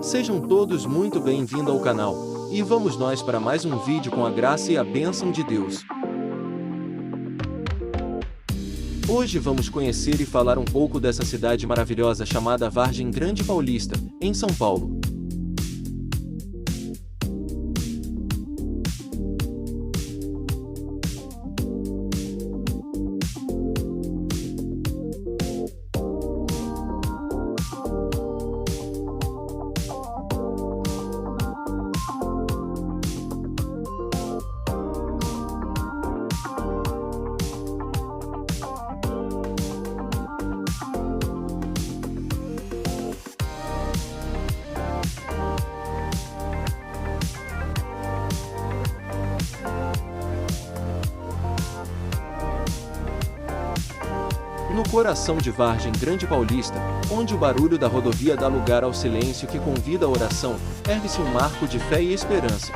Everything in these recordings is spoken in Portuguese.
Sejam todos muito bem-vindos ao canal, e vamos nós para mais um vídeo com a graça e a bênção de Deus. Hoje vamos conhecer e falar um pouco dessa cidade maravilhosa chamada Vargem Grande Paulista, em São Paulo. No coração de Vargem Grande Paulista, onde o barulho da rodovia dá lugar ao silêncio que convida à oração, ergue-se um marco de fé e esperança.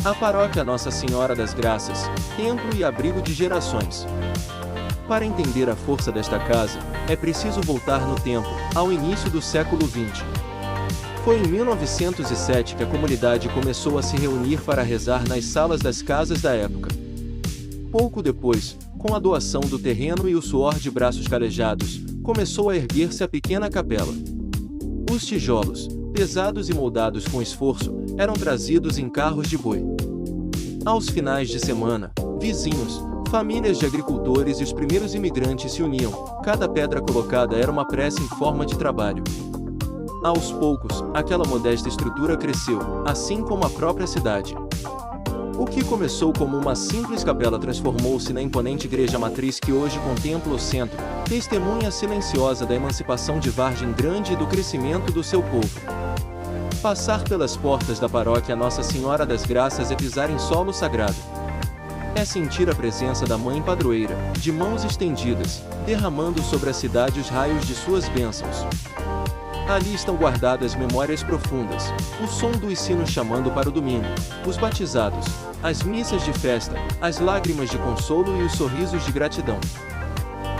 A paróquia Nossa Senhora das Graças, templo e abrigo de gerações. Para entender a força desta casa, é preciso voltar no tempo, ao início do século XX. Foi em 1907 que a comunidade começou a se reunir para rezar nas salas das casas da época. Pouco depois, com a doação do terreno e o suor de braços calejados, começou a erguer-se a pequena capela. Os tijolos, pesados e moldados com esforço, eram trazidos em carros de boi. Aos finais de semana, vizinhos, famílias de agricultores e os primeiros imigrantes se uniam, cada pedra colocada era uma prece em forma de trabalho. Aos poucos, aquela modesta estrutura cresceu, assim como a própria cidade. O que começou como uma simples capela transformou-se na imponente igreja matriz que hoje contempla o centro, testemunha silenciosa da emancipação de Vargem Grande e do crescimento do seu povo. Passar pelas portas da paróquia Nossa Senhora das Graças é pisar em solo sagrado. É sentir a presença da Mãe Padroeira, de mãos estendidas, derramando sobre a cidade os raios de suas bênçãos. Ali estão guardadas memórias profundas, o som dos sinos chamando para o domingo, os batizados, as missas de festa, as lágrimas de consolo e os sorrisos de gratidão.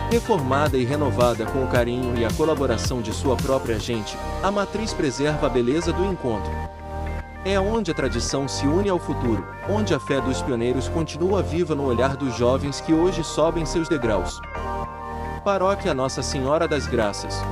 Reformada e renovada com o carinho e a colaboração de sua própria gente, a matriz preserva a beleza do encontro. É onde a tradição se une ao futuro, onde a fé dos pioneiros continua viva no olhar dos jovens que hoje sobem seus degraus. Paróquia Nossa Senhora das Graças.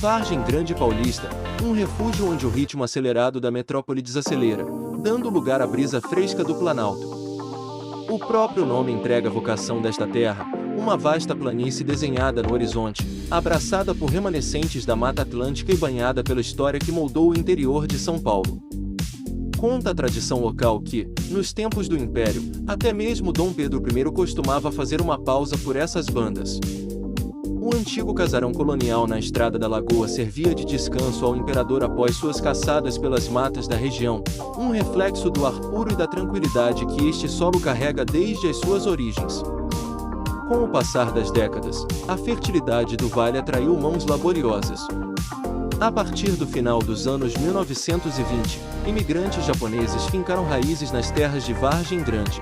Vargem Grande Paulista, um refúgio onde o ritmo acelerado da metrópole desacelera, dando lugar à brisa fresca do Planalto. O próprio nome entrega a vocação desta terra, uma vasta planície desenhada no horizonte, abraçada por remanescentes da Mata Atlântica e banhada pela história que moldou o interior de São Paulo. Conta a tradição local que, nos tempos do Império, até mesmo Dom Pedro I costumava fazer uma pausa por essas bandas. O antigo casarão colonial na Estrada da Lagoa servia de descanso ao imperador após suas caçadas pelas matas da região, um reflexo do ar puro e da tranquilidade que este solo carrega desde as suas origens. Com o passar das décadas, a fertilidade do vale atraiu mãos laboriosas. A partir do final dos anos 1920, imigrantes japoneses fincaram raízes nas terras de Vargem Grande.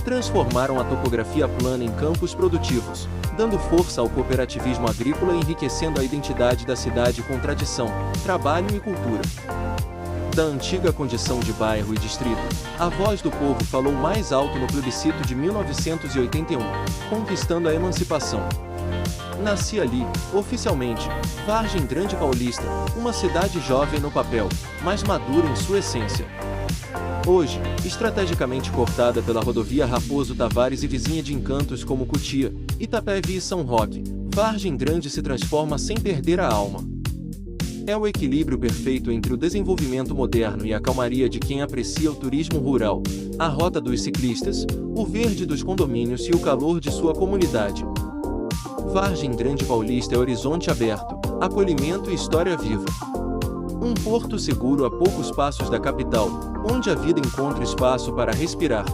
Transformaram a topografia plana em campos produtivos, dando força ao cooperativismo agrícola e enriquecendo a identidade da cidade com tradição, trabalho e cultura. Da antiga condição de bairro e distrito, a voz do povo falou mais alto no plebiscito de 1981, conquistando a emancipação. Nascia ali, oficialmente, Vargem Grande Paulista, uma cidade jovem no papel, mas madura em sua essência. Hoje, estrategicamente cortada pela rodovia Raposo Tavares e vizinha de encantos como Cotia, Itapevi e São Roque, Vargem Grande se transforma sem perder a alma. É o equilíbrio perfeito entre o desenvolvimento moderno e a calmaria de quem aprecia o turismo rural, a rota dos ciclistas, o verde dos condomínios e o calor de sua comunidade. Vargem Grande Paulista é horizonte aberto, acolhimento e história viva. Um porto seguro a poucos passos da capital, onde a vida encontra espaço para respirar.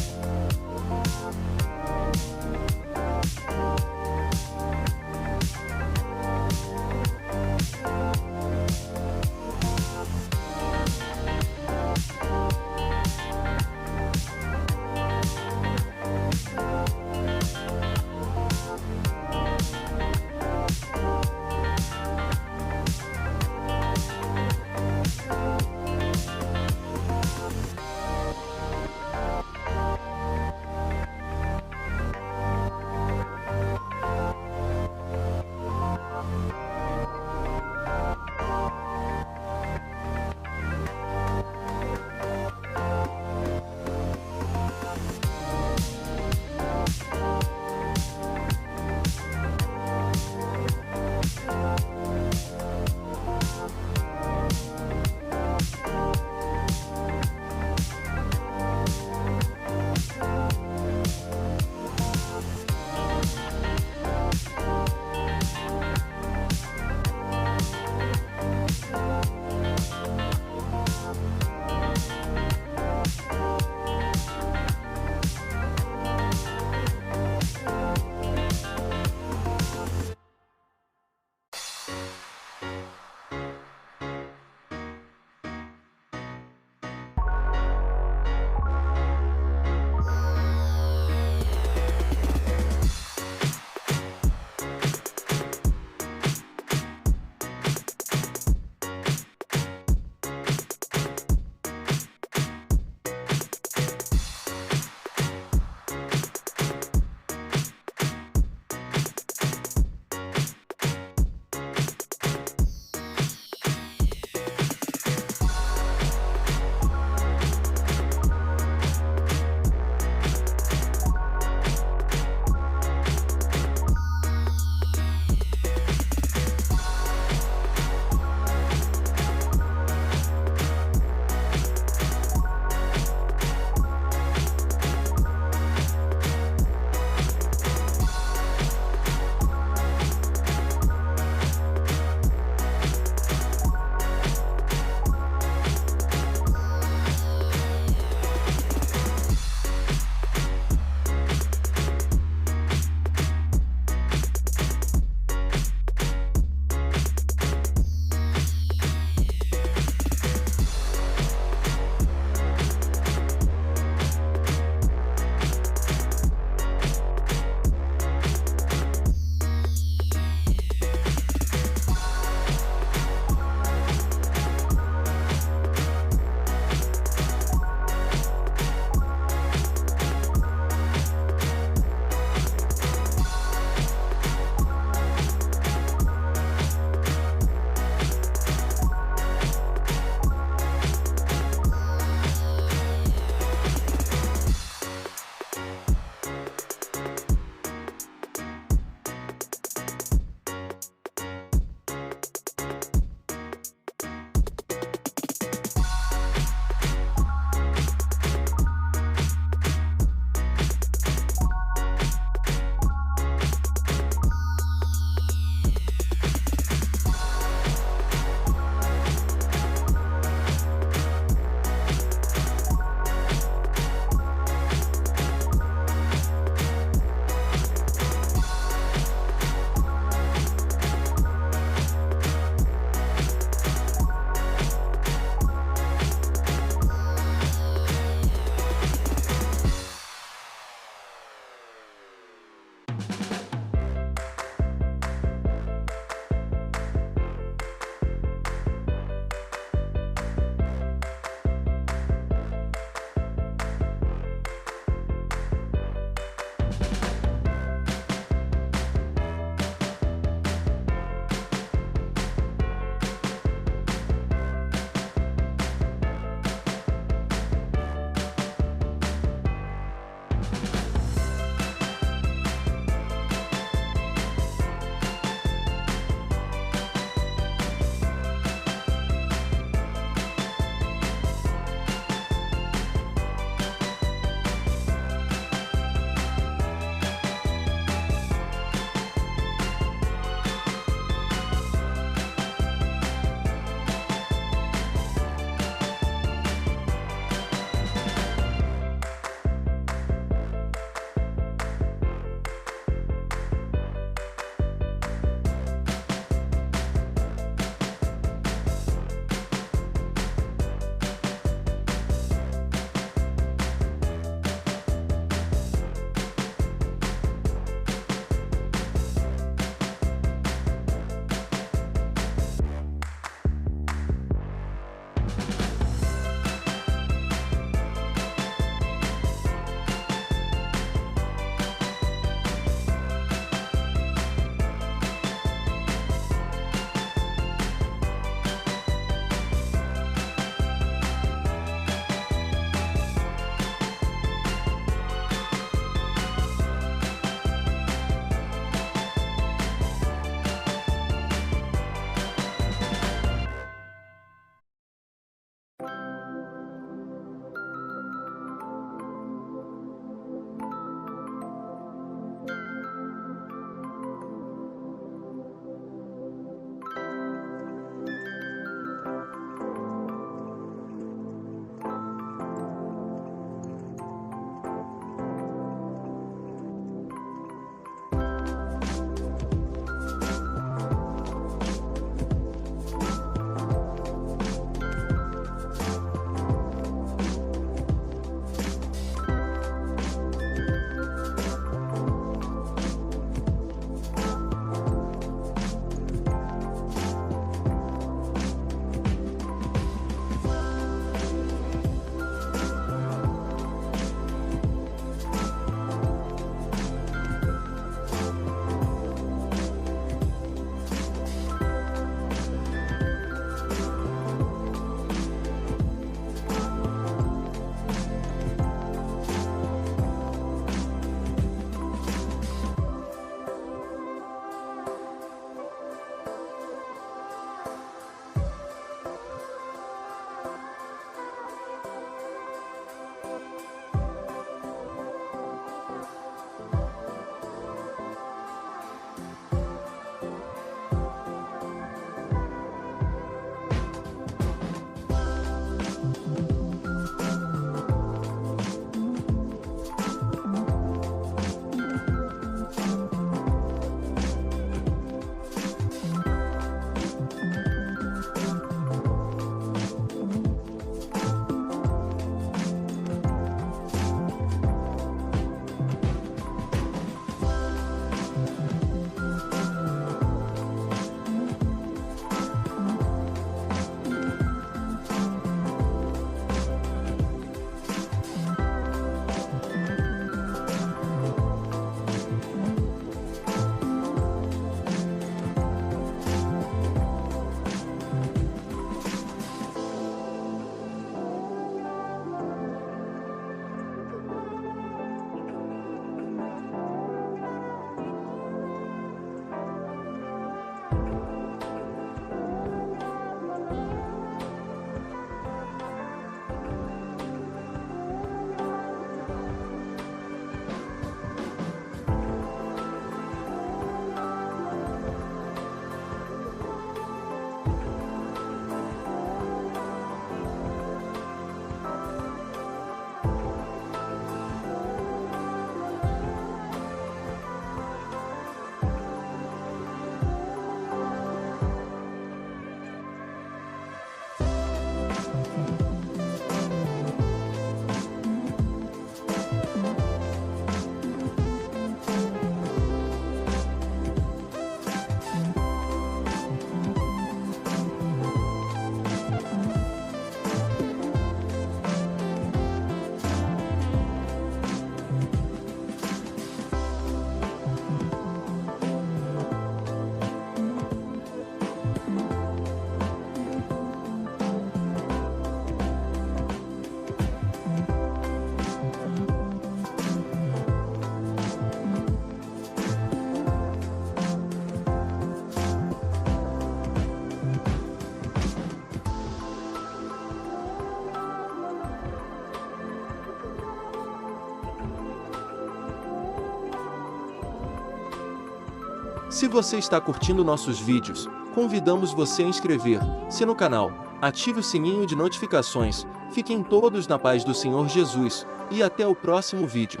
Se você está curtindo nossos vídeos, convidamos você a inscrever-se no canal, ative o sininho de notificações, fiquem todos na paz do Senhor Jesus, e até o próximo vídeo.